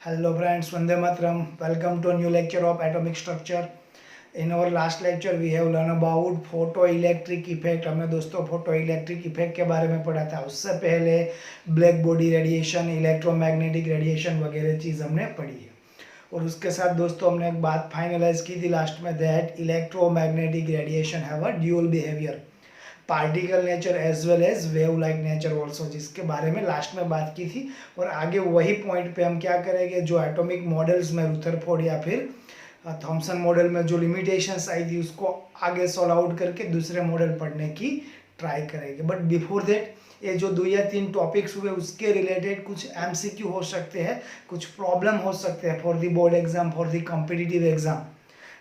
Hello friends, Vande Mataram. Welcome to a new lecture of atomic structure. In our last lecture we have learned about photoelectric effect. हमने दोस्तों photoelectric effect के बारे में पढ़ा था. उससे पहले black body radiation, electromagnetic radiation वगैरह चीज़ हमने पढ़ी है. और उसके साथ दोस्तों हमने एक बात फाइनलाइज की थी लास्ट में, that electromagnetic radiation have a dual behaviour, particle nature as well as wave like nature also, जिसके बारे में लास्ट में बात की थी. और आगे वही पॉइंट पे हम क्या करेंगे, जो एटॉमिक मॉडल्स में रुथरफोर्ड या फिर थॉमसन मॉडल में जो लिमिटेशंस आई थी उसको आगे सॉल्व आउट करके दूसरे मॉडल पढ़ने की ट्राई करेंगे. बट बिफोर दैट ये जो 2 या 3 टॉपिक्स हुए उसके रिलेटेड कुछ एमसीक्यू हो सकते हैं, कुछ प्रॉब्लम हो सकते हैं for the board exam, for the competitive exam,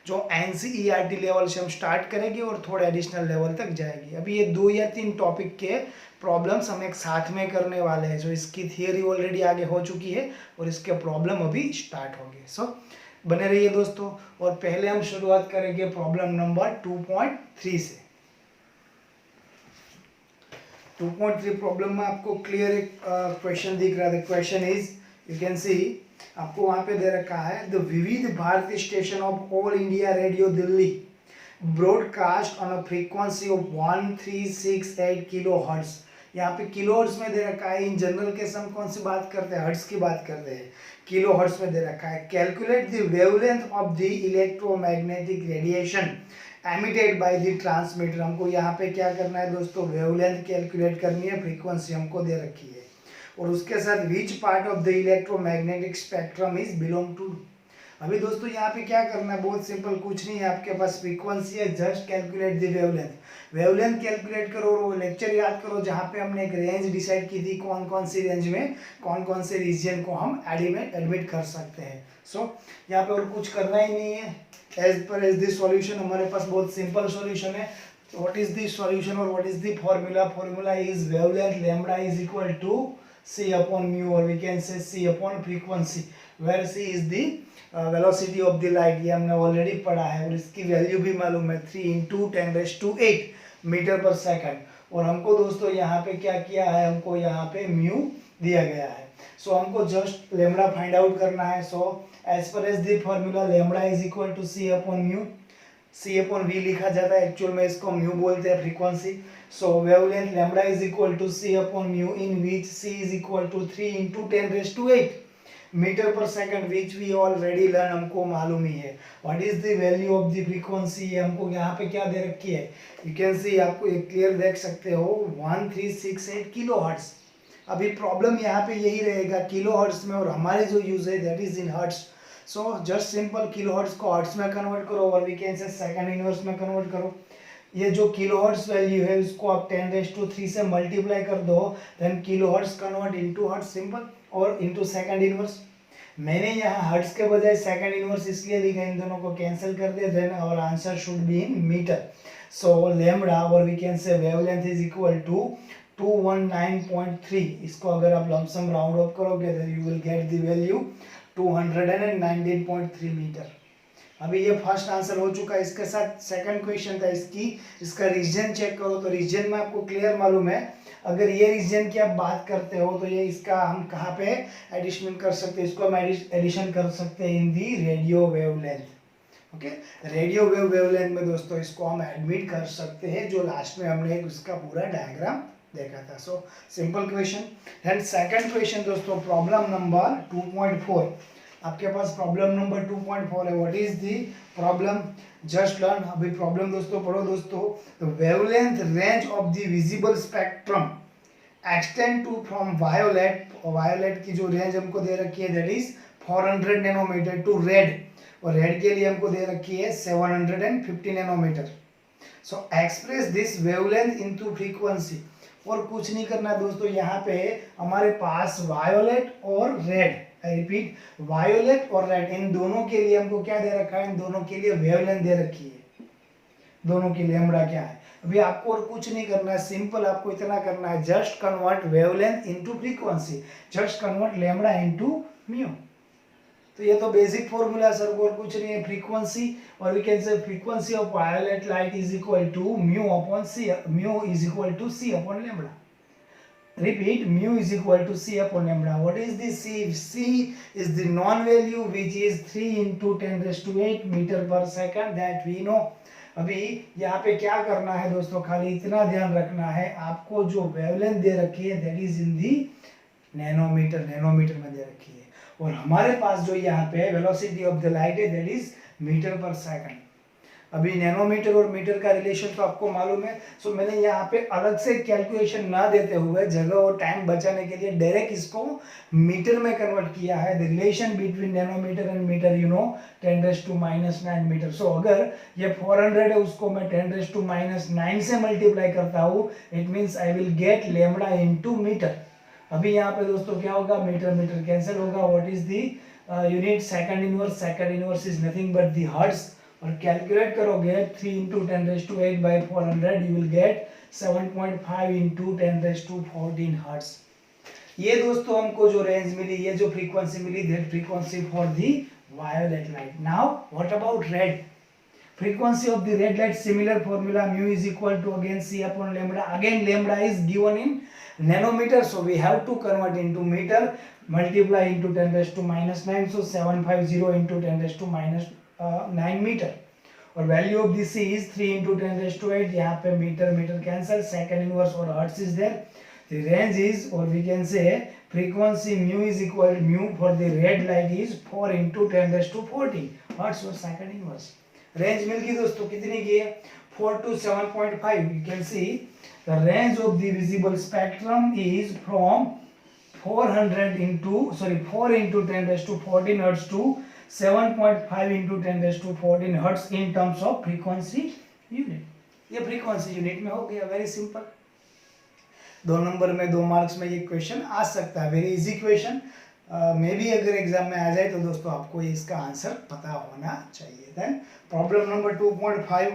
जो एनसीईआरटी लेवल से हम स्टार्ट करेंगे और थोड़े एडिशनल लेवल तक जाएगी. अभी ये 2 या 3 टॉपिक के प्रॉब्लम्स हम एक साथ में करने वाले हैं. जो इसकी थियरी ऑलरेडी आगे हो चुकी है और इसके प्रॉब्लम अभी स्टार्ट होंगे. सो बने रहिए दोस्तों. और पहले हम शुरुआत करेंगे प्रॉब्लम नंबर 2.3 से. 2.3 प्रॉब्लम में आपको क्लियर एक क्वेश्चन दिख रहा है. The question is, you can see, आपको वहां पे दे रखा है, the Vividh Bharati station of All India Radio Delhi broadcast on a frequency of 1368 kilo hertz. यहाँ पे किलो हर्ट्ज में दे रखा है. इन जनरल केस हम कौन सी बात करते हैं, हर्ट्ज की बात करते हैं. किलो हर्ट्ज में दे रखा है. Calculate the wavelength of the electromagnetic radiation emitted by the transmitter. हमको यहाँ पे क्या करना है दोस्तों, वेवलेंथ कैलकुलेट करनी है, फ्रीक्वेंसी हमको दे रखी है. और उसके साथ which part of the electromagnetic spectrum is belong to. अभी दोस्तों यहाँ पे क्या करना है, बहुत सिंपल, कुछ नहीं है आपके पास, फ्रीक्वेंसी है, just calculate the wavelength. Wavelength calculate करो और वो लेक्चर याद करो जहाँ पे हमने एक रेंज डिसाइड की थी, कौन कौन सी रेंज में कौन कौन से रीजन को हम एडमिट कर सकते हैं. सो यहाँ पे और कुछ करना ही नहीं है. As per as this solution हमारे पास बहुत सिंपल सॉल्यूशन है. व्हाट इज द सॉल्यूशन और what is the formula. Formula is wavelength lambda is equal to c upon mu, or we can say c upon frequency, where c is the velocity of the light. ये हमने already पढ़ा है और इसकी value भी मालूम है, 3 × 10⁸ metre पर सेकंड. और हमको दोस्तों यहाँ पे क्या किया है, हमको यहाँ पे म्यू दिया गया है. सो हमको जस्ट लेम्बडा फाइंड आउट करना है. So as per as the formula lambda is equal to c upon mu, c upon v लिखा जाता है, एक्चुअल में इसको म्यू बोलते हैं, frequency. So wavelength lambda is equal to c upon mu, in which c is equal to 3 × 10⁸ metre पर second, which we already learn, हमको मालूम ही है. What is the value of the frequency, हमको यहाँ पे क्या दे रखी है, you can see, आपको ये क्लियर देख सकते हो, 1368 किलो हर्ट्ज. अभी प्रॉब्लम यहाँ पे यही रहेगा किलो हर्ट्ज में, और हमारे जो यूज है that is in hertz. So just simple kilo hertz को हर्ट्ज में कन्वर्ट करो और we can say second inverse में कन्वर्ट करो. ये जो किलो हर्ट्ज वैल्यू है उसको आप 10⁻³ से मल्टीप्लाई कर दो, then kilo hertz convert into hertz, simple, और इनटू सेकंड इनवर्स. मैंने यहाँ हर्ट्ज के बजाय सेकंड इनवर्स इसलिए लिखा, इन दोनों को कैंसिल कर दिया, then our answer should be in meter. So lambda, और we can say wavelength is equal to 219.3. इसको अगर आप लमसम राउंड ऑफ करोगे then you will get the value 219.3 meter. अभी ये फर्स्ट आंसर हो चुका है. इसके साथ सेकंड क्वेश्चन था, इसका रीजन चेक करो. तो रीजन में आपको क्लियर मालूम है, अगर ये रीजन की आप बात करते हो तो ये इसका हम कहाँ पे एडिशन कर सकते हैं, इसको हम एडिशन कर सकते हैं in the radio wavelength. Okay, radio wavelength में दोस्तों इसको हम एडमिट कर सकते हैं, जो लास्ट में हमने उसका पूरा डायग्राम देखा था. So simple question. And second question दोस्तों, प्रॉब्लम नंबर 2.4. आपके पास प्रॉब्लम नंबर 2.4 है. What is the problem, just learn. अभी प्रॉब्लम दोस्तों पढ़ो दोस्तों. The wavelength range of the visible spectrum extend to from violet. Violet की जो रेंज हमको दे रखी है that is 400 nanometre to red, और रेड के लिए हमको दे रखी है 750 nanometre. So express this wavelength into frequency. और कुछ नहीं करना दोस्तों, यहाँ पे हमारे पास वायोलेट और रेड, आई रिपीट, वायोलेट और रेड, इन दोनों के लिए हमको क्या दे रखा है, इन दोनों के लिए वेवलेंथ दे रखी है, दोनों के लिए लैम्बडा क्या है. अभी आपको और कुछ नहीं करना है, सिंपल आपको इतना करना है, just convert wavelength into frequency, just convert lambda into mu. तो ये तो बेसिक फॉर्मूला सर, और कुछ नहीं है. फ्रीक्वेंसी, और we can say frequency of violet light is equal to mu upon C, mu is equal to C upon lambda. repeat, mu is equal to c upon lambda. What is the c? C is the non value which is 3 into 10 raised to 8 meter per second, that we know. अभी यहाँ पे क्या करना है दोस्तों, खाली इतना ध्यान रखना है, आपको जो वेवलेंथ दे रखी है that is in the nanometre, nanometre में दे रखी है, और हमारे पास जो यहाँ पे वेलोसिटी ऑफ द लाइट है दैट इज मीटर पर सेकंड। अभी नैनोमीटर और मीटर का रिलेशन तो आपको मालूम है, सो मैंने यहाँ पे अलग से कैलकुलेशन ना देते हुए जगह और टाइम बचाने के लिए डायरेक्ट इसको मीटर में कन्वर्ट किया है। The relation between nanometer and meter 10⁻⁹ meter. So अगर ये 400 है उसको मैं 10⁻⁹ से मल्टीप्लाई करता हूँ, it means I will get lambda into metre. अभी यहाँ पे दोस्तों क्या होगा, मीटर मीटर कैंसिल होगा। What is the unit? Second inverse. Second inverse is nothing but the hertz, और कैलकुलेट करोगे 3 into 10⁻⁸ by 400 you will get 7.5 into 10⁻14 hertz. ये दोस्तों हमको जो रेंज मिली, ये जो फ्रीक्वेंसी मिली, that frequency for the violet light. Now what about red? frequency of the red light, similar formula, mu is equal to again c upon lambda. Again lambda is given in nanometer, so we have to convert into meter, multiply into 10⁻⁹, so 750 into 10⁻⁹ meter, और value of the c is 3 into 10⁸। यहाँ पे meter metre cancel, second inverse और hertz is there. The range is, or we can say frequency mu is equal, mu for the red light is 4 into 10⁻14 hertz और second inverse. Range मिल गई दोस्तों, कितनी की है? 4 to 7.5। You can see the range of the visible spectrum is from 4 into 10⁻14 hertz to 7.5 into 10⁻14 hertz in terms of frequency unit। ये frequency unit में हो गया, वेरी सिंपल। 2 नंबर में 2 मार्क्स में ये क्वेश्चन आ सकता है, वेरी इजी क्वेश्चन। मे भी अगर एग्जाम में आ जाए तो दोस्तों आपको इसका आंसर पता होना चाहिए। देन प्रॉब्लम नंबर 2.5,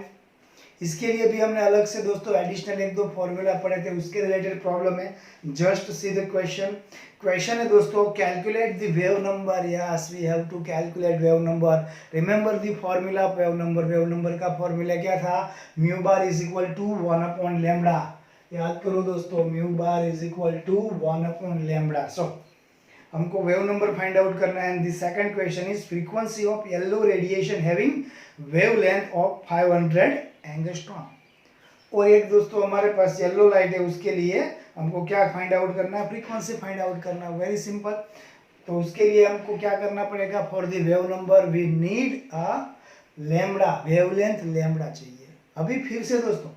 इसके लिए भी हमने अलग से दोस्तों एडिशनल 1-2 फॉर्मूला पढ़े थे, उसके रिलेटेड प्रॉब्लम है। Just see the question. Question है दोस्तों, calculate the wave number. Yes, we have to calculate wave number. Remember the formula of wave number. Wave number का फॉर्मूला क्या था? Mu bar is equal to 1 upon lambda. याद करो दोस्तों, mu bar is equal to 1 upon lambda. So हमको wave number find out करना है। The second question is frequency of yellow radiation having wavelength of 500 angstrom. और एक दोस्तों हमारे पास येलो लाइट है, उसके लिए हमको क्या फाइंड आउट करना है? फ्रीक्वेंसी फाइंड आउट करना है, वेरी सिंपल। तो उसके लिए हमको क्या करना पड़ेगा? For the wave number we need a lambda, wavelength lambda चाहिए। अभी फिर से दोस्तों,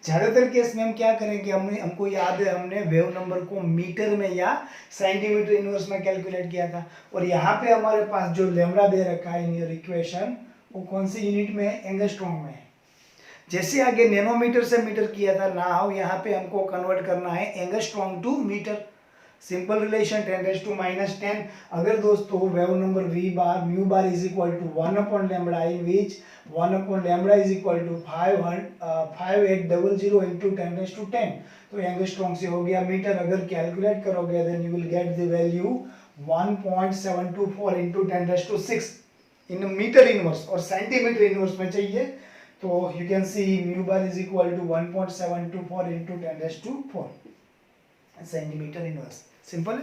ज्यादातर केस में हम क्या करेंगे, हमको याद है हमने वेव नंबर को मीटर में या सेंटीमीटर इनवर्स में कैलकुलेट किया था, और यहाँ पे हमारे पास जो लैम्बडा दे रखा है इन योर इक्वेशन, वो कौन सी यूनिट में है? एंगस्ट्रॉम में है। जैसे आगे नैनोमीटर से मीटर किया था, नाउ यहाँ पे हमको कन्वर्ट करना है angstrom to metre. Simple relation 10⁻⁻10। अगर दोस्तों wave number V bar mu bar is equal to 1 upon lambda, in which 1 upon lambda is equal to 5800 into 10⁻10, तो एंगस्ट्रॉम से हो गया मीटर। अगर कैलकुलेट करोगे then you will get the value 1.724 into 10⁻6 in metre inverse, और centimetre inverse में चाहिए तो you can see mu bar is equal to 1.724 into 10⁻4 centimetre inverse. Simple है।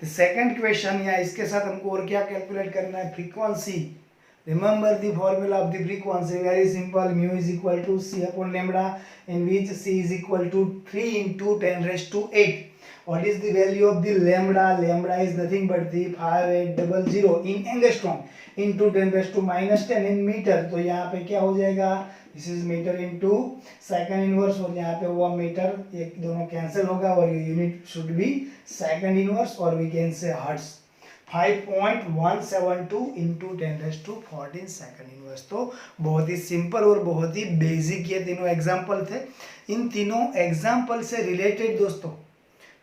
द सेकंड क्वेश्चन, या इसके साथ हमको और क्या कैलकुलेट करना है? Frequency. Remember the formula of the frequency, very simple. Mu is equal to C upon lambda, in which c is equal to 3 into 10⁻8। What is the value of the lambda? Lambda is nothing but the 5800 in angstrom into 10⁻10 in meter। तो यहाँ पे क्या हो जाएगा? This is metre into second inverse, और यहाँ पे हुआ मीटर, एक दोनों कैंसिल होगा और unit should be second inverse, और we can say hertz. 5.172 into 10⁻14 second inverse. तो बहुत ही सिंपल और बहुत ही बेसिक ये तीनों एग्जाम्पल थे। इन तीनों एग्जाम्पल से रिलेटेड दोस्तों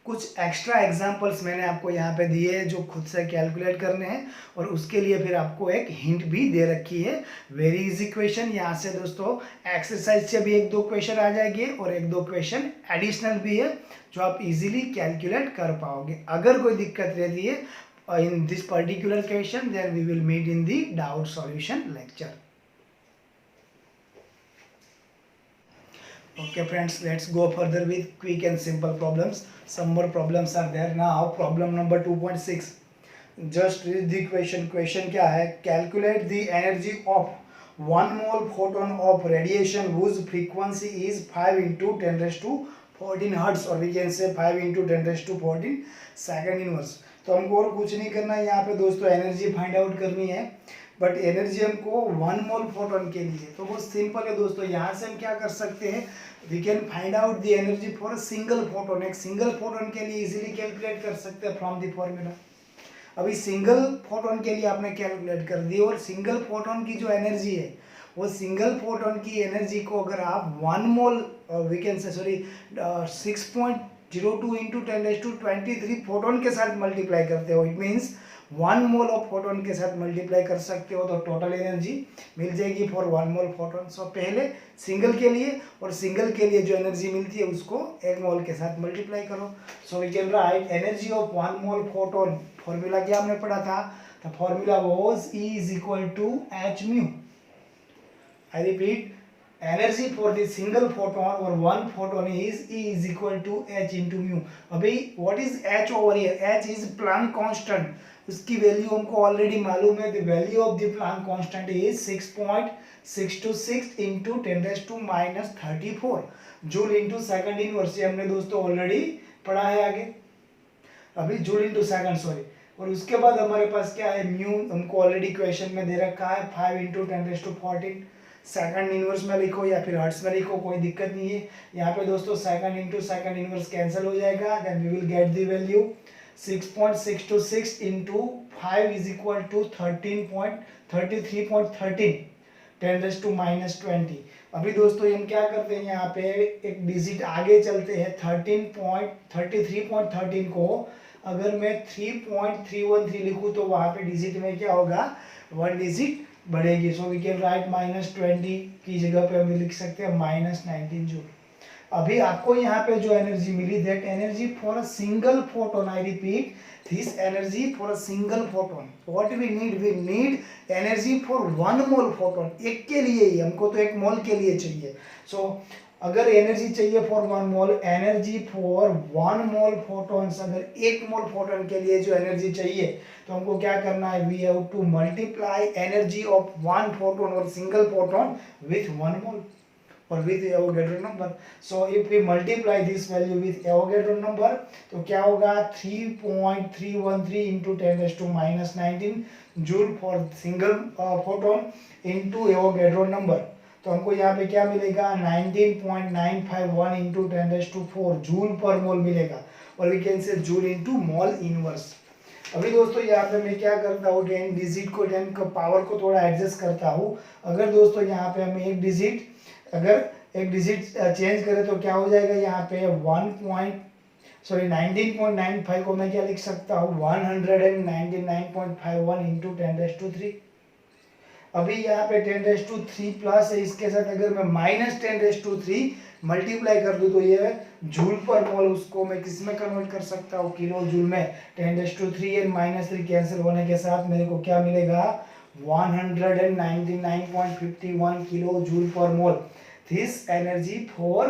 कुछ एक्स्ट्रा एग्जाम्पल्स मैंने आपको यहाँ पे दिए हैं जो खुद से कैलकुलेट करने हैं, और उसके लिए फिर आपको एक हिंट भी दे रखी है। Very easy question. यहाँ से दोस्तों एक्सरसाइज से भी 1-2 क्वेश्चन आ जाएंगे, और 1-2 क्वेश्चन एडिशनल भी है जो आप इजीली कैलकुलेट कर पाओगे। अगर कोई दिक्कत रहती है in this particular question, then we will meet in the doubt solution lecture। Okay friends, let's go further with quick and simple problems. Some more problems are there. Now problem number 2.6. Just read the question. Question क्या है? Calculate the energy of 1 mole photon of radiation whose frequency is 5 into 10 raised to 14 hertz, or we can say 5 into 10 raised to 14 second inverse. तो हमको और कुछ नहीं करना है यहाँ पे दोस्तों, एनर्जी फाइंड आउट करनी है. बट एनर्जी हमको 1 मोल फोटोन के लिए तो बहुत सिंपल है दोस्तों. यहाँ से हम क्या कर सकते हैं, we can find out the energy for a single photon. एक सिंगल फोटोन के लिए इजीली कैलकुलेट कर सकते हैं फ्रॉम द फॉर्मूला. अभी सिंगल फोटोन के लिए आपने कैलकुलेट कर दी, और सिंगल फोटोन की जो एनर्जी है वो सिंगल फोटोन की एनर्जी को अगर आप 1 मोल वी कैन से 6.02 इंटू 10⁻23 फोटोन के साथ मल्टीप्लाई करते हो, it means 1 mole of photon के साथ मल्टीप्लाई कर सकते हो, तो टोटल एनर्जी मिल जाएगी फॉर 1 मोल फोटोन. सो पहले सिंगल के लिए, और सिंगल के लिए जो एनर्जी मिलती है उसको 1 मोल के साथ मल्टीप्लाई करो. So we can write energy of 1 mole photon. Formula क्या हमने पढ़ा था? The formula was E is equal to h mu. I repeat, energy for the single photon और 1 photon is E is equal to h into mu. अभी what is h over here? H is Planck constant. उसकी value हमको already मालूम है. The value of the Planck constant is 6.626 into 10⁻⁻34 joule into second inverse. ये हमने दोस्तों already पढ़ा है आगे. अभी जूल इंटू सेकंड, सॉरी. और उसके बाद हमारे पास क्या है? म्यू हमको ऑलरेडी क्वेश्चन में दे रखा है 5 इंटू 10⁻14. सेकंड इनवर्स में लिखो या फिर हर्ट्ज में लिखो, कोई दिक्कत नहीं है. यहाँ पे दोस्तों second into second inverse cancel हो जाएगा. Then we will get the value 6.626 into 5 is equal to 33.13 10⁻⁻20. अभी दोस्तों हम क्या करते हैं, यहाँ पे एक डिजिट आगे चलते हैं. 33.13 को अगर मैं 3.313 लिखूँ तो वहाँ पे डिजिट में क्या होगा? 1 डिजिट बढ़ेगी. सो वी कैन राइट -20 की जगह पे हम लिख सकते हैं -19 जूल. अभी आपको यहाँ पे जो एनर्जी मिली, that energy for a single photon, I repeat, this energy for a single photon. What we need energy for 1 mole photon. एक के लिए ही, हमको तो 1 मोल के लिए चाहिए. सो अगर एनर्जी चाहिए for 1 mole, energy for 1 mole photons, अगर 1 मोल फोटोन के लिए जो एनर्जी चाहिए तो हमको क्या करना है? We have to multiply energy of 1 photon और single photon with 1 mole or with Avogadro number. So if we multiply this value with Avogadro number, तो क्या होगा? 3.313 into 10⁻⁻19 joule for single photon into Avogadro number. तो हमको यहाँ पे क्या मिलेगा? 19.951 into 10⁻4 जूल पर मोल मिलेगा, और we can say joule into mole inverse. अभी दोस्तों यहाँ पे मैं क्या करता हूँ, 10 डिजिट को 10 का पावर को थोड़ा एडजस्ट करता हूँ. अगर दोस्तों यहाँ पे हम एक डिजिट चेंज करें तो क्या हो जाएगा? यहाँ पे 19.95 को मैं क्या लिख सकता हूँ? 199.51 इंटू 10⁻3. अभी यहाँ पे 10⁻3 प्लस है, इसके साथ अगर मैं -10⁻3 मल्टीप्लाई कर दूँ तो ये जूल पर मोल, उसको मैं किस में कन्वर्ट कर सकता हूँ? किलो जूल में. 10⁻3 एंड -3 कैंसिल होने के साथ मेरे को क्या मिलेगा? 199.51 kilo joule per mole. This energy for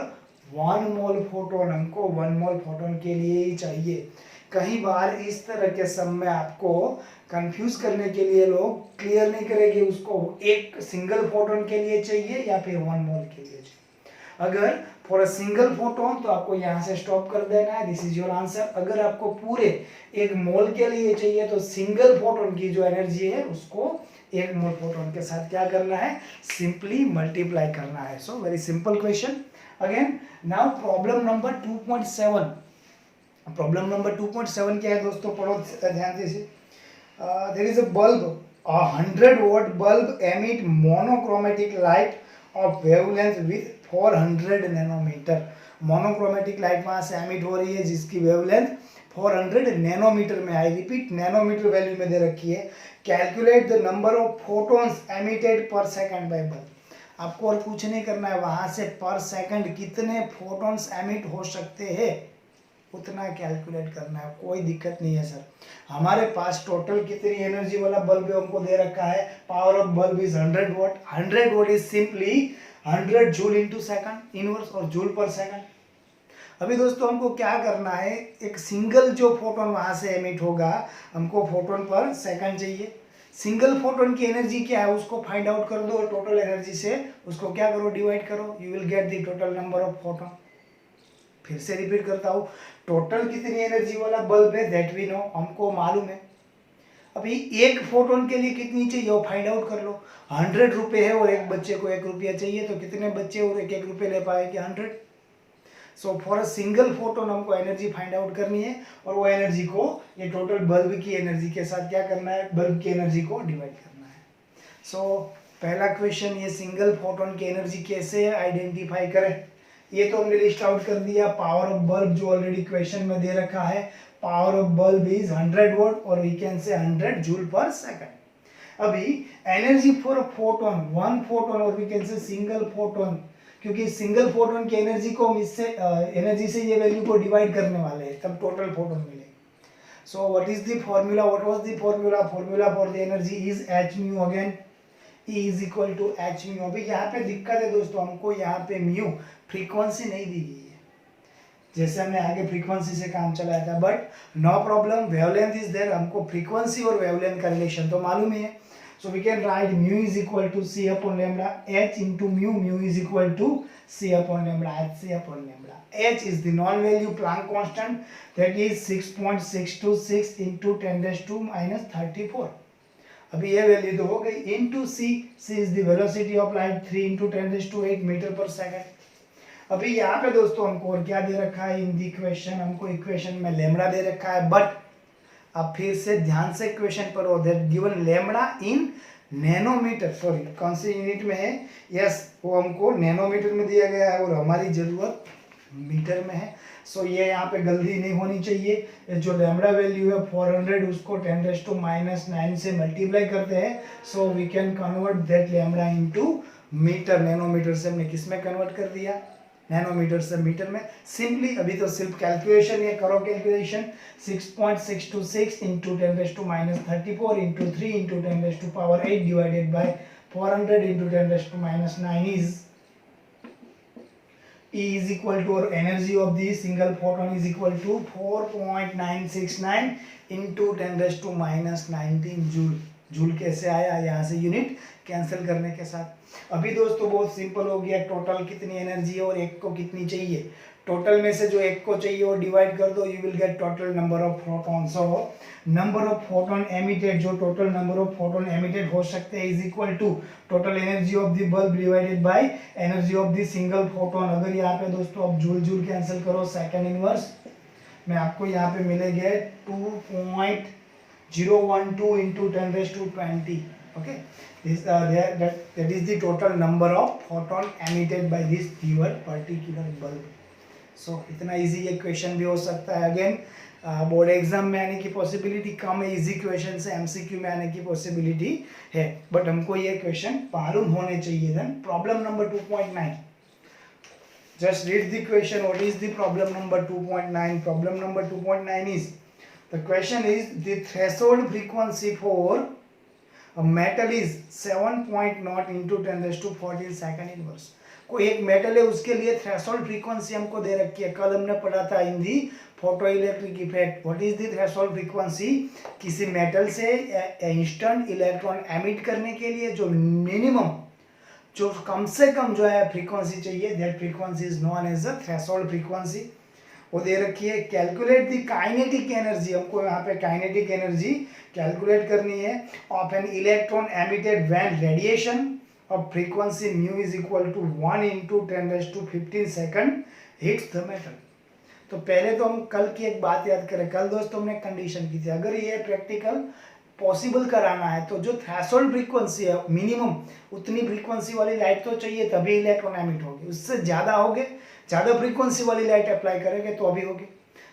1 mole photon. हमको 1 मोल फोटोन के लिए ही चाहिए. कई बार इस तरह के सम में आपको कंफ्यूज करने के लिए लोग क्लियर नहीं करेंगे उसको एक सिंगल फोटोन के लिए चाहिए या फिर 1 मोल के लिए चाहिए. अगर फॉर अ सिंगल फोटोन तो आपको यहाँ से स्टॉप कर देना है. This is your answer. अगर आपको पूरे 1 मोल के लिए चाहिए तो सिंगल फोटोन की जो एनर्जी है उसको 1 मोल फोटोन के साथ क्या करना है? सिंपली मल्टीप्लाई करना है. So very simple question. Again now problem number 2.7. Problem number 2.7 क्या है दोस्तों? पढ़ो ध्यान से. There is a bulb, a 100 watt bulb emit monochromatic light of wavelength with 400 nanometre. Monochromatic light वहां से एमिट हो रही है जिसकी वेवलेंथ 400 नैनोमीटर में. आई रिपीट, नैनोमीटर वैल्यू में दे रखी है. Calculate the number of photons emitted पर सेकंड बाय बल्ब. आपको और कुछ नहीं करना है, वहां से पर सेकंड कितने फोटोन्स एमिट हो सकते हैं उतना कैलकुलेट करना है. कोई दिक्कत नहीं है सर, हमारे पास टोटल कितनी एनर्जी वाला बल्ब हमको दे रखा है. Power of bulb is 100 watt. 100 watt is simply 100 joule into second inverse और जूल पर सेकंड। अभी दोस्तों हमको क्या करना है, एक सिंगल जो फोटोन वहां से एमिट होगा, हमको फोटोन पर सेकंड चाहिए। सिंगल फोटोन की एनर्जी क्या है उसको फाइंड आउट कर दो और टोटल एनर्जी से उसको क्या करो, डिवाइड करो, you will get the total number of photon. फिर से रिपीट करता हूँ, टोटल कितनी एनर्जी वाला बल्ब है दैट वी नो, हमको मालूम है। अभी एक फोटोन के लिए कितनी चाहिए वो फाइंड आउट कर लो। 100 रुपये है और एक बच्चे को 1 रुपया चाहिए, तो कितने बच्चे और 1 रुपये ले पाएंगे? 100। So for a single photon हमको एनर्जी फाइंड आउट करनी है और वो एनर्जी को ये टोटल बल्ब की एनर्जी के साथ क्या करना है, बल्ब की एनर्जी को डिवाइड करना है। सो पहला क्वेश्चन, ये सिंगल फोटोन की एनर्जी कैसे आइडेंटिफाई करें, ये तो हमने लिस्ट आउट कर दिया। पावर ऑफ बल्ब जो ऑलरेडी क्वेश्चन में दे रखा है, power of bulb is 100 volt और we can say 100 joule per second. अभी energy for a photon, one photon और we can say single photon, क्योंकि सिंगल फोटोन की एनर्जी को हम इससे एनर्जी से ये वैल्यू को डिवाइड करने वाले हैं, तब टोटल फोटोन मिलेगा। So what is the formula, what was the formula, formula for the energy is h mu, again E is equal to h mu. अभी यहाँ पे दिक्कत है दोस्तों, हमको यहाँ पे म्यू फ्रीक्वेंसी नहीं दी गई है, जैसे हमने आगे फ्रीक्वेंसी से काम चलाया था, but no problem, wavelength is there, हमको फ्रीक्वेंसी और वेवलेंथ का रिलेशन तो मालूम ही है। So we can write mu is equal to c upon lambda, h into mu, mu is equal to c upon lambda, h c upon lambda. h is the known value Planck constant that is 6.626 into 10⁻⁻34। अभी ये वैल्यू तो हो गई, into c, c is the velocity of light, 3 into 10⁸ metre पर second. अभी यहाँ पे दोस्तों हमको और क्या दे रखा है इन दी इक्वेशन, हमको इक्वेशन में लैम्डा दे रखा है, बट अब फिर से ध्यान से इक्वेशन पर हो, that given lambda in nanometre, sorry कौन सी यूनिट में है, यस वो हमको नैनोमीटर में दिया गया है और हमारी जरूरत मीटर में है। सो ये यहाँ पे गलती नहीं होनी चाहिए। जो लैम्डा वैल्यू है 400, उसको 10⁻⁹ से मल्टीप्लाई करते हैं, so we can convert that lambda into metre. Nanometre से हमने किस में कन्वर्ट कर दिया, नैनोमीटर से मीटर में। सिंपली अभी तो सिर्फ कैलकुलेशन ये करो, calculation 6.626 into 10⁻34 into 3 into 10⁻8 divided by 400 into 10⁻9 is E is equal to, or energy of the single photon is equal to 4.969 into 10⁻19 joule. Joule कैसे आया, यहाँ से यूनिट कैंसिल करने के साथ। अभी दोस्तों बहुत सिंपल हो गया, टोटल कितनी एनर्जी है और एक को कितनी चाहिए, टोटल में से जो एक को चाहिए वो डिवाइड कर दो, you will get total number of photon. So number of photon emitted, जो total number of photon emitted हो सकते हैं, is equal to total energy of the bulb divided by energy of the single photon. अगर यहाँ पे दोस्तों आप joule joule cancel करो, सेकंड इनवर्स में आपको यहाँ पे मिलेंगे 2.012 into 10⁻20। Okay, that is the total number of photon emitted by this given particular bulb. So इतना इजी ये क्वेश्चन भी हो सकता है। अगेन बोर्ड एग्जाम में आने की पॉसिबिलिटी कम है, इजी क्वेश्चन से एमसीक्यू में आने की पॉसिबिलिटी है, बट हमको ये क्वेश्चन मालूम होने चाहिए। Then problem number 2.9, just read the question. What is the problem number 2.9? Problem number 2.9 is, the question is the threshold frequency for a metal is 7.0 into 10⁻14 second inverse. कोई एक metal है, उसके लिए थ्रेशोल्ड फ्रीक्वेंसी हमको दे रखी है, कल हमने पढ़ा था in the photo electric effect. What is the threshold frequency, किसी मेटल से इंस्टेंट इलेक्ट्रॉन एमिट करने के लिए जो मिनिमम, जो कम से कम जो है फ्रीक्वेंसी चाहिए, that frequency is known as a threshold frequency. वो दे रखी है। कैलकुलेट द काइनेटिक एनर्जी, हमको यहाँ पे काइनेटिक एनर्जी कैलकुलेट करनी है of an electron emitted when radiation of frequency mu is equal to 1 into 10⁻15 second hits the metal. तो पहले तो हम कल की एक बात याद करें, कल दोस्तों हमने कंडीशन की थी, अगर ये प्रैक्टिकल पॉसिबल कराना है तो जो थ्रेशोल्ड फ्रीक्वेंसी है मिनिमम, उतनी फ्रीक्वेंसी वाली लाइट तो चाहिए तभी इलेक्ट्रॉन एमिट होगी, उससे ज़्यादा होगे, ज़्यादा फ्रीक्वेंसी वाली लाइट अप्लाई करेंगे तो अभी होगी।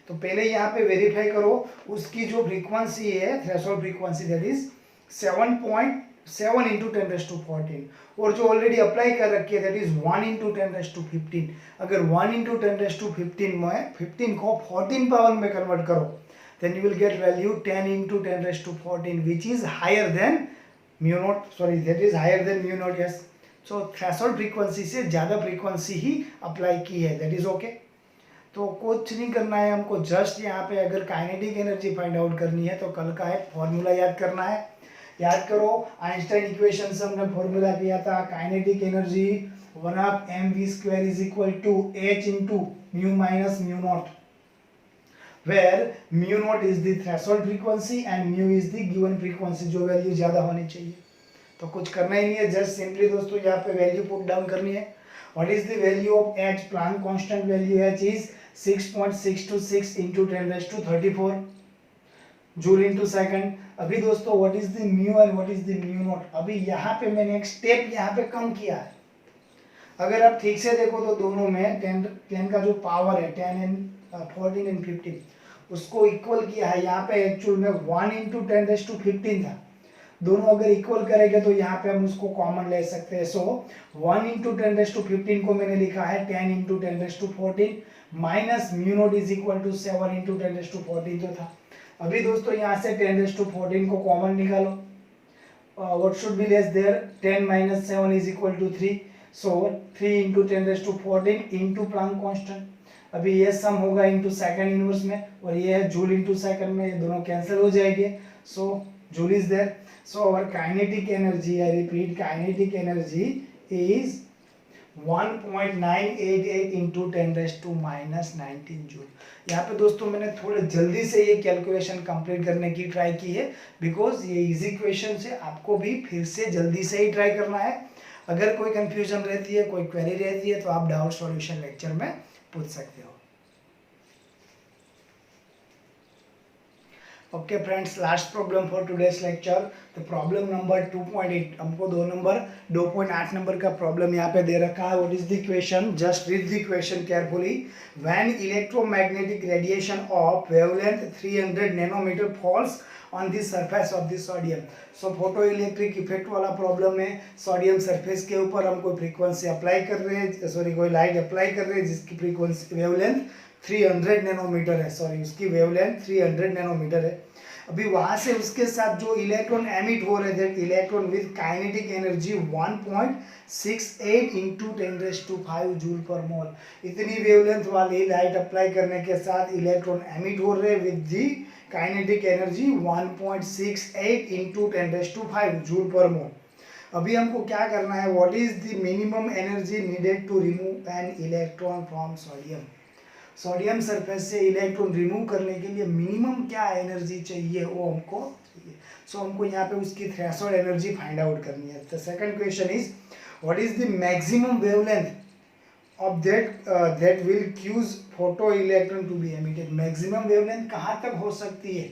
तो पहले यहाँ पे वेरीफाई करो उसकी जो फ्रीक्वेंसी है, threshold frequency, that is 7.7 into 10⁻14, और जो ऑलरेडी अप्लाई कर रखी है दैट इज 1 इंटू 10⁻15। अगर 1 इंटू 10⁻15 में 15 को 14 पावर में कन्वर्ट करो, then you will get value 10 into 10⁻14, which is higher than mu naught, sorry, that is higher than mu naught, yes। So threshold frequency से ज़्यादा फ्रीक्वेंसी ही अप्लाई की है, that is okay. तो कुछ नहीं करना है हमको, जस्ट यहाँ पे अगर काइनेटिक एनर्जी फाइंड आउट करनी है तो कल का एक फॉर्मूला याद करना है। याद करो, आइंस्टाइन इक्वेशन से हमने फॉर्मूला किया था, kinetic energy 1/mv² is equal to h into mu minus mu naught, where mu naught is the threshold frequency and mu is the given frequency, जो वैल्यू ज्यादा होनी चाहिए। तो कुछ करना ही नहीं है, जस्ट सिंपली दोस्तों यहाँ पे वैल्यू पुट डाउन करनी है। What is the value of h? Planck constant value h is 6.626 into 10⁻34 joule into second. अभी दोस्तों what is the mu and what is the mu naught? अभी यहाँ पे मैंने एक स्टेप यहाँ पे कम किया है। अगर आप ठीक से देखो तो दोनों में 10 का जो पावर है 10 एंड 14 एंड 15 उसको इक्वल किया है। यहाँ पे एक्चुअल में 1 इंटू 10⁻15 था, दोनों अगर इक्वल करेंगे तो यहाँ पे हम उसको कॉमन ले सकते हैं। सो 1 इंटू 10⁻15 को मैंने लिखा है 10 into 10⁻14 minus mu naught is equal to 7 into 10⁻14 तो था। अभी दोस्तों यहाँ से 10⁻14 को कॉमन निकालो, what should be less there? 10 minus 7 is equal to 3, so 3 into 10⁻14 into Planck constant. अभी ये सम होगा इंटू सेकंड इनवर्स में, और ये है जूल इंटू सेकंड में, ये दोनों कैंसिल हो जाएंगे। So joule is there. So our kinetic energy, I repeat, kinetic energy is 1.988 into 10⁻⁻19 joule. यहाँ पे दोस्तों मैंने थोड़े जल्दी से ये कैलकुलेशन कंप्लीट करने की ट्राई की है, बिकॉज ये इजी क्वेश्चन से आपको भी फिर से जल्दी से ही ट्राई करना है। अगर कोई कंफ्यूजन रहती है, कोई क्वेरी रहती है, तो आप डाउट सॉल्यूशन लेक्चर में पूछ सकते हो। Okay friends, last problem for today's lecture, तो प्रॉब्लम नंबर 2.8। हमको 2.8 नंबर का प्रॉब्लम यहाँ पे दे रखा है। What is the question? Just read the question carefully. When electromagnetic radiation of wavelength 300 nanometre falls on the surface of the sodium. So photo electric effect वाला problem है। Sodium surface के ऊपर हम कोई फ्रीक्वेंसी अप्लाई कर रहे हैं, sorry कोई लाइट अप्लाई कर रहे हैं जिसकी फ्रीक्वेंसी वेवलेंथ 300 नैनोमीटर है, सॉरी उसकी वेवलेंथ 300 नैनोमीटर है। अभी वहां से उसके साथ जो इलेक्ट्रॉन एमिट हो रहे थे, electron with kinetic energy 1.68 into 10⁵ joule per mole, इतनी वेवलेंथ वाली लाइट अप्लाई करने के साथ इलेक्ट्रॉन एमिट हो रहे with the kinetic energy 1.68 into 10⁵ joule per mole. अभी हमको क्या करना है? What is the minimum energy needed to remove an electron from sodium. Sodium surface से इलेक्ट्रॉन रिमूव करने के लिए मिनिमम क्या एनर्जी चाहिए, वो हमको चाहिए। सो हमको यहाँ पे उसकी थ्रेशोल्ड एनर्जी फाइंड आउट करनी है। The second question is what is the maximum wavelength of that will cause photo electron to be emitted. Maximum wavelength कहाँ तक हो सकती है?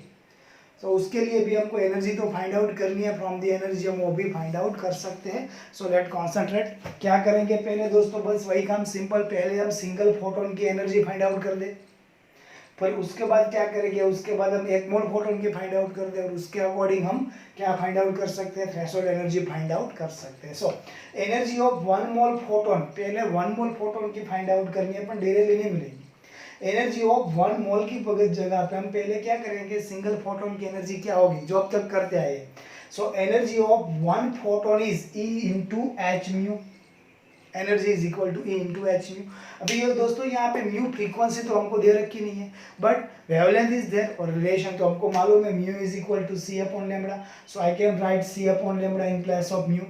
तो उसके लिए भी हमको एनर्जी तो फाइंड आउट करनी है, फ्रॉम द एनर्जी हम वो भी फाइंड आउट कर सकते हैं। So let concentrate. क्या करेंगे पहले दोस्तों? बस वही काम सिंपल, पहले हम सिंगल फोटोन की एनर्जी फाइंड आउट कर दे, फिर उसके बाद क्या करेंगे? उसके बाद हम एक मोल फोटोन की फाइंड आउट कर दे, और उसके अकॉर्डिंग हम क्या फाइंड आउट कर सकते हैं? थ्रेशोल्ड एनर्जी फाइंड आउट कर सकते हैं। सो एनर्जी ऑफ 1 मोल फोटोन, पहले 1 मोल फोटोन की फाइंड आउट करनी है, पर डायरेक्टली नहीं मिलेगी। एनर्जी ऑफ 1 मोल की जगह पे हम पहले क्या करेंगे? सिंगल फोटोन की एनर्जी क्या होगी, जो अब तक करते आए। So energy of 1 photon is E into h mu, energy is equal to E into h mu. अभी ये दोस्तों यहाँ पे म्यू फ्रीक्वेंसी तो हमको दे रखी नहीं है, बट वेवलेंथ इज देयर, और रिलेशन तो हमको मालूम है, mu is equal to C upon lambda. So I can write C upon lambda in place of mu.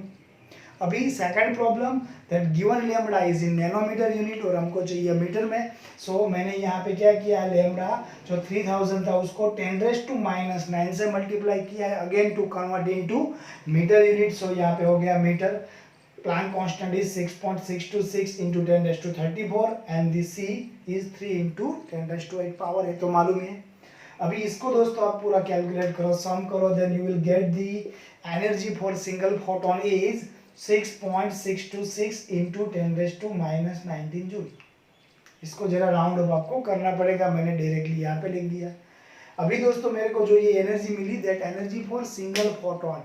अभी second problem, that given lambda is in nanometer unit, और हमको चाहिए metre में। सो मैंने यहाँ पे क्या किया? लैम्बडा जो 3000 था उसको 10⁻⁹ से मल्टीप्लाई किया है, again to convert into meter unit. सो यहाँ पे हो गया meter. Planck constant is 6.626 into 10⁻34 and the C is 3 into 10⁸ power है, तो मालूम है। अभी इसको दोस्तों आप पूरा कैलकुलेट करो, सम करो, then you will get the energy for single photon is 6.626 into 10⁻⁻19 joule. इसको जरा राउंड अप आपको करना पड़ेगा, मैंने डायरेक्टली यहाँ पे लिख दिया। अभी दोस्तों मेरे को जो ये एनर्जी मिली, that energy for single photon,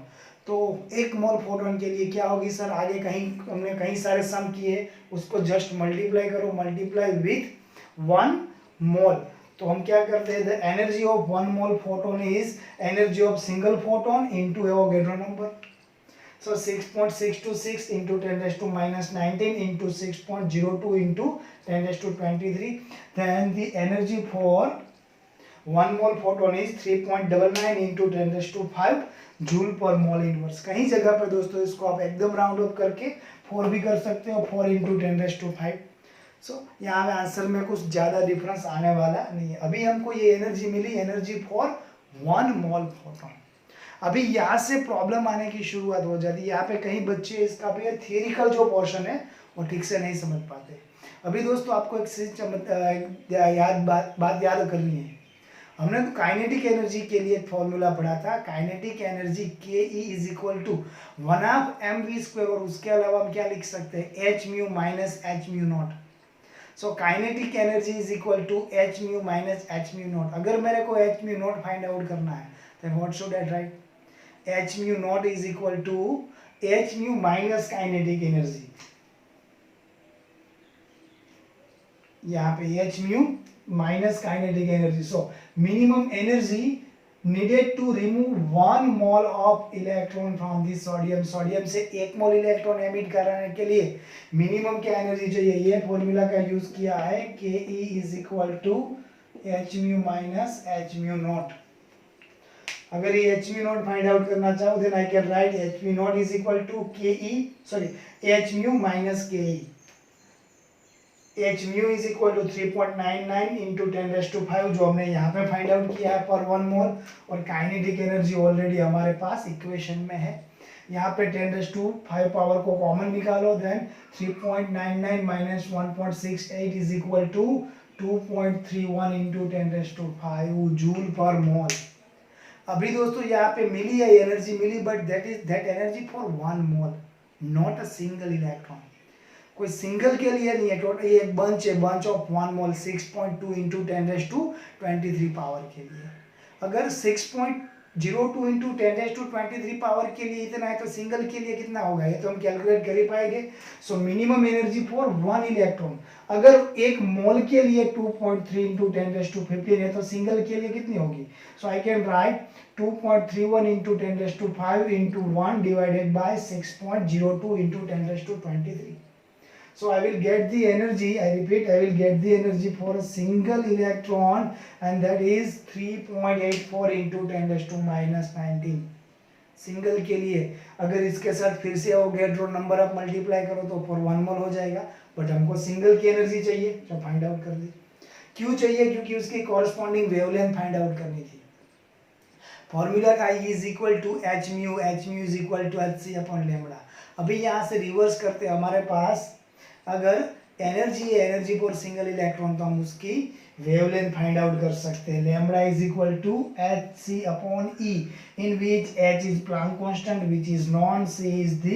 तो एक मोल फोटोन के लिए क्या होगी सर? आगे कहीं हमने कहीं सारे सम किए, उसको जस्ट मल्टीप्लाई करो, मल्टीप्लाई विथ 1 मोल। तो हम क्या करते हैं? The energy of 1 mole photon is energy of single photon into Avogadro number. So 6.626 into 10 raised to minus 19 into 6.02 into 10 raised to 23. Then the energy for 1 mole photon is 3.99 into 10 raised to 5 joule per mole inverse. कहीं जगह पर दोस्तों इसको आप एकदम round up करके 4 भी कर सकते हो, 4 into 10 raised to 5। सो यहाँ पे आंसर में कुछ ज़्यादा डिफरेंस आने वाला नहीं है। अभी हमको ये एनर्जी मिली, एनर्जी फॉर 1 मोल फोटोन। अभी यहाँ से प्रॉब्लम आने की शुरुआत हो जाती है। यहाँ पे कहीं बच्चे इसका पे थियरिकल जो पोर्शन है वो ठीक से नहीं समझ पाते। अभी दोस्तों आपको एक बात याद करनी है। हमने तो काइनेटिक एनर्जी के लिए एक फॉर्मूला पढ़ा था, काइनेटिक एनर्जी के E is equal to 1/mv², और उसके अलावा हम क्या लिख सकते हैं, h mu minus h mu naught. So kinetic energy is equal to h mu minus h mu naught. अगर मेरे को h mu naught find out करना है then what should I write? h mu naught is equal to h mu minus kinetic energy. यहाँ पे h mu minus kinetic energy. So minimum energy needed to remove 1 mole of electron from the sodium। Sodium से 1 मोल electron emit कराने के लिए minimum क्या energy चाहिए, ये formula का यूज किया है, K E is equal to h mu minus h mu naught. अगर ये h mu naught find out करना चाहो then I can write h mu naught is equal to K E h mu minus K E. h mu is equal to 3.99 into 10 raise to 5 जो हमने यहाँ पे find out किया है पर 1 मोल, और काइनेटिक एनर्जी ऑलरेडी हमारे पास इक्वेशन में है। यहाँ पे 10 रेज़ टू 5 पावर को कॉमन निकालो, then 3.99 minus 1.68 is equal to 2.31 into 10 raise to 5 joule per mole. अभी दोस्तों यहाँ पे मिली है एनर्जी मिली, but that energy for 1 mole, not a single electron. कोई सिंगल के लिए नहीं है, टोटल ये एक बंच है, bunch of 1 mole 6.2 into 10 raise to 23 power के लिए। अगर 6.02 इंटू 10 रेज़ टू 23 पावर के लिए इतना है तो सिंगल के लिए कितना होगा, ये तो हम कैलकुलेट कर ही पाएंगे। सो मिनिमम एनर्जी फॉर 1 इलेक्ट्रॉन, अगर एक मोल के लिए 2.3 इंटू 10 रेज़ टू 15 है तो सिंगल के लिए कितनी होगी। So I can write 2.31 into 10 raise to 5 into 1 divided by 6.02 into 10 raise to 23। So I will get the energy, I repeat, I will get the energy for a single electron, and that is 3.84 into 10 raised to minus 19। Single के लिए अगर इसके साथ फिर से वो gate रो number आप multiply करो तो फॉर 1 मोल हो जाएगा, बट हमको सिंगल की एनर्जी चाहिए तो फाइंड आउट कर दी। क्यों चाहिए, क्योंकि उसकी कॉरस्पॉन्डिंग वेवलेंथ फाइंड आउट करनी थी। फॉर्मूला का I is equal to h mu is equal to h c upon lambda. अभी यहाँ से रिवर्स करते हमारे पास अगर एनर्जी है, एनर्जी फॉर सिंगल इलेक्ट्रॉन, तो हम उसकी वेवलेंथ फाइंड आउट कर सकते हैं। Lambda is equal to h c upon E, in which h is Planck constant, which is known, c is the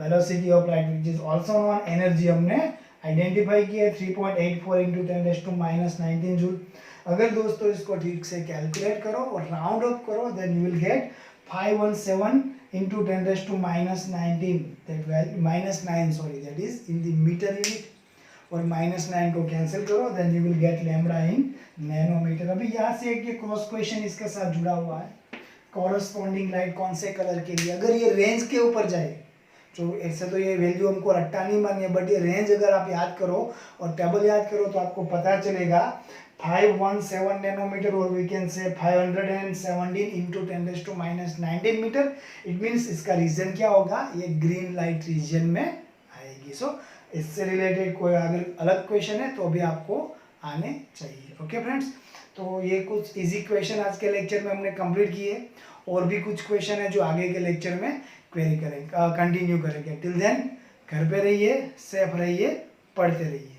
velocity of light, which is also known. Energy हमने identify किया 3.84 into 10 raise to minus 19 joule. अगर दोस्तों इसको ठीक से calculate करो और round up करो then you will get 517 into 10 raised to minus 19, that value minus 9 sorry, that is in the meter unit, और minus 9 को कैंसिल करो then you will get lambda in nanometre. अभी यहाँ से एक ये क्रॉस क्वेश्चन इसके साथ जुड़ा हुआ है, कॉरस्पॉन्डिंग लाइट कौन से कलर के लिए, अगर ये रेंज के ऊपर जाए तो ऐसे तो ये वैल्यू हमको रट्टा नहीं मानिए, बट ये रेंज अगर आप याद करो और टेबल याद करो तो आपको पता चलेगा 517 नैनोमीटर, और we can say 517 into 10 raise to minus 19 metre. It means इसका रीजन क्या होगा, ये ग्रीन लाइट रीजन में आएगी। सो इससे रिलेटेड कोई अगर अलग क्वेश्चन है तो भी आपको आने चाहिए। ओके फ्रेंड्स, तो ये कुछ इजी क्वेश्चन आज के लेक्चर में हमने कंप्लीट किए, और भी कुछ क्वेश्चन है जो आगे के लेक्चर में क्वेरी करेंगे, कंटिन्यू करेंगे। टिल देन घर पे रहिए, सेफ रहिए, पढ़ते रहिए।